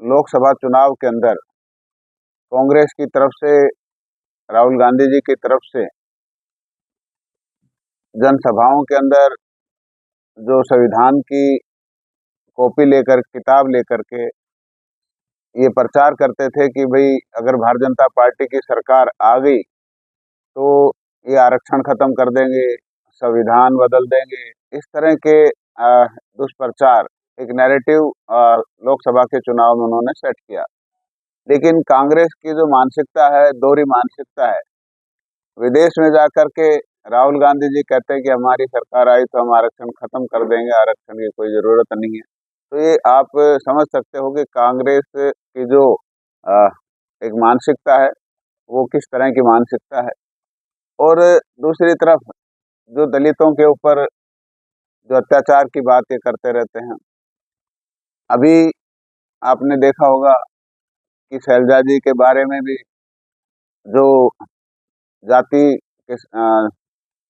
लोकसभा चुनाव के अंदर कांग्रेस की तरफ से, राहुल गांधी जी की तरफ से जनसभाओं के अंदर जो संविधान की कॉपी लेकर, किताब लेकर के ये प्रचार करते थे कि भाई अगर भारतीय जनता पार्टी की सरकार आ गई तो ये आरक्षण खत्म कर देंगे, संविधान बदल देंगे। इस तरह के दुष्प्रचार, एक नैरेटिव लोकसभा के चुनाव में उन्होंने सेट किया। लेकिन कांग्रेस की जो मानसिकता है, दोहरी मानसिकता है। विदेश में जाकर के राहुल गांधी जी कहते हैं कि हमारी सरकार आई तो हम आरक्षण खत्म कर देंगे, आरक्षण की कोई जरूरत नहीं है। तो ये आप समझ सकते हो कि कांग्रेस की जो एक मानसिकता है वो किस तरह की मानसिकता है। और दूसरी तरफ जो दलितों के ऊपर जो अत्याचार की बात ये करते रहते हैं। अभी आपने देखा होगा कि शैलजा जी के बारे में भी जो जाति के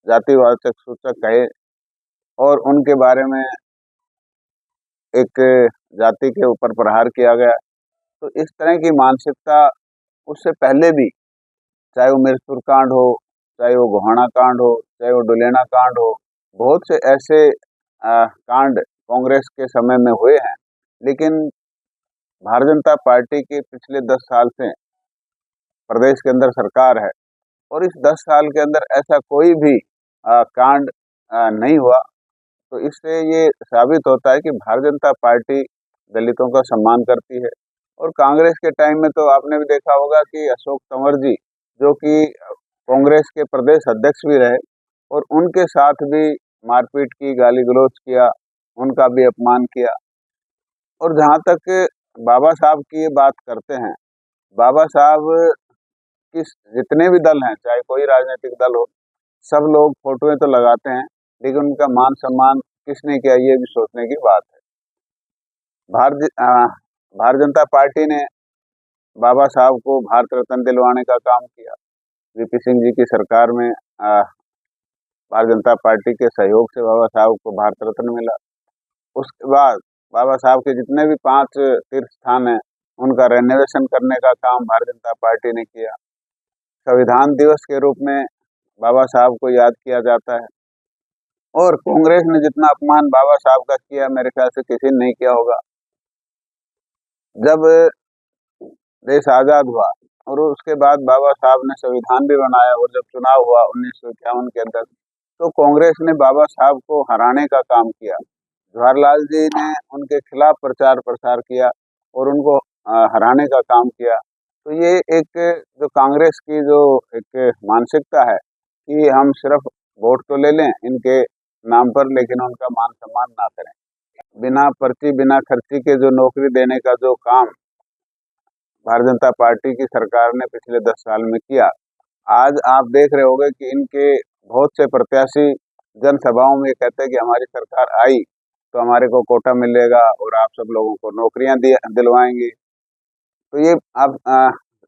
जातिवाचक सूचक कहे और उनके बारे में एक जाति के ऊपर प्रहार किया गया। तो इस तरह की मानसिकता उससे पहले भी, चाहे वो मिर्चपुर कांड हो, चाहे वो गोहाना कांड हो, चाहे वो डुलेना कांड हो, बहुत से ऐसे कांड कांग्रेस के समय में हुए हैं। लेकिन भारतीय जनता पार्टी के पिछले 10 साल से प्रदेश के अंदर सरकार है और इस 10 साल के अंदर ऐसा कोई भी कांड नहीं हुआ। तो इससे ये साबित होता है कि भारतीय जनता पार्टी दलितों का सम्मान करती है। और कांग्रेस के टाइम में तो आपने भी देखा होगा कि अशोक तंवर जी, जो कि कांग्रेस के प्रदेश अध्यक्ष भी रहे, और उनके साथ भी मारपीट की, गाली गलौज किया, उनका भी अपमान किया। और जहाँ तक बाबा साहब की ये बात करते हैं, बाबा साहब किस जितने भी दल हैं, चाहे कोई राजनीतिक दल हो, सब लोग फोटोएं तो लगाते हैं, लेकिन उनका मान सम्मान किसने किया ये भी सोचने की बात है। भारतीय जनता पार्टी ने बाबा साहब को भारत रत्न दिलवाने का काम किया। वीपी सिंह जी की सरकार में भारतीय जनता पार्टी के सहयोग से बाबा साहब को भारत रत्न मिला। उसके बाद बाबा साहब के जितने भी 5 तीर्थ स्थान हैं, उनका रेनोवेशन करने का काम भारतीय जनता पार्टी ने किया। संविधान दिवस के रूप में बाबा साहब को याद किया जाता है। और कांग्रेस ने जितना अपमान बाबा साहब का किया, मेरे ख्याल से किसी ने नहीं किया होगा। जब देश आज़ाद हुआ और उसके बाद बाबा साहब ने संविधान भी बनाया, और जब चुनाव हुआ 1951 के अंदर, तो कांग्रेस ने बाबा साहब को हराने का काम किया। जवाहरलाल जी ने उनके खिलाफ प्रचार प्रसार किया और उनको हराने का काम किया। तो ये एक जो कांग्रेस की जो एक मानसिकता है कि हम सिर्फ वोट तो ले लें इनके नाम पर, लेकिन उनका मान सम्मान ना करें। बिना पर्ची, बिना खर्ची के जो नौकरी देने का जो काम भारतीय जनता पार्टी की सरकार ने पिछले 10 साल में किया, आज आप देख रहे होंगे कि इनके बहुत से प्रत्याशी जनसभाओं में कहते हैं कि हमारी सरकार आई तो हमारे को कोटा मिलेगा और आप सब लोगों को नौकरियां दिलवाएंगे। तो ये आप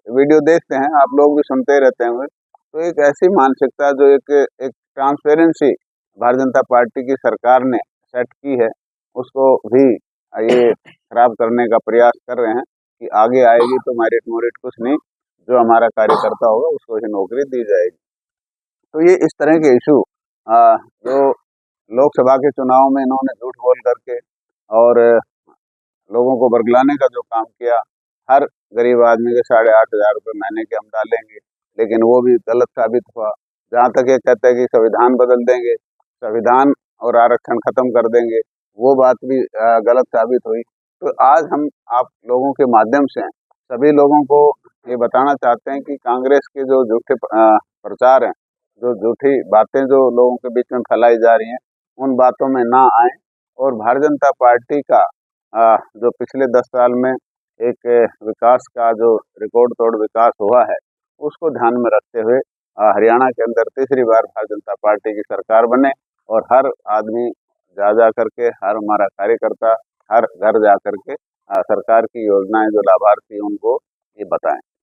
वीडियो देखते हैं, आप लोग भी सुनते रहते हैं। तो एक ऐसी मानसिकता जो एक ट्रांसपेरेंसी भारतीय जनता पार्टी की सरकार ने सेट की है, उसको भी ये खराब करने का प्रयास कर रहे हैं कि आगे आएगी तो मेरिट मोरिट कुछ नहीं, जो हमारा कार्यकर्ता होगा उसको ही नौकरी दी जाएगी। तो ये इस तरह के इशू जो लोकसभा के चुनाव में इन्होंने झूठ बोल करके और लोगों को बरगलाने का जो काम किया, हर गरीब आदमी के 8,500 रुपये महीने के हम डालेंगे, लेकिन वो भी गलत साबित हुआ। जहाँ तक ये कहते हैं कि संविधान बदल देंगे, संविधान और आरक्षण खत्म कर देंगे, वो बात भी गलत साबित हुई। तो आज हम आप लोगों के माध्यम से सभी लोगों को ये बताना चाहते हैं कि कांग्रेस के जो झूठे प्रचार हैं, जो झूठी बातें जो लोगों के बीच में फैलाई जा रही हैं, उन बातों में ना आए। और भारतीय जनता पार्टी का जो पिछले 10 साल में एक विकास का जो रिकॉर्ड तोड़ विकास हुआ है, उसको ध्यान में रखते हुए हरियाणा के अंदर तीसरी बार भारतीय जनता पार्टी की सरकार बने और हर आदमी जा करके, हर हमारा कार्यकर्ता हर घर जा करके सरकार की योजनाएं जो लाभार्थी उनको ये बताएं।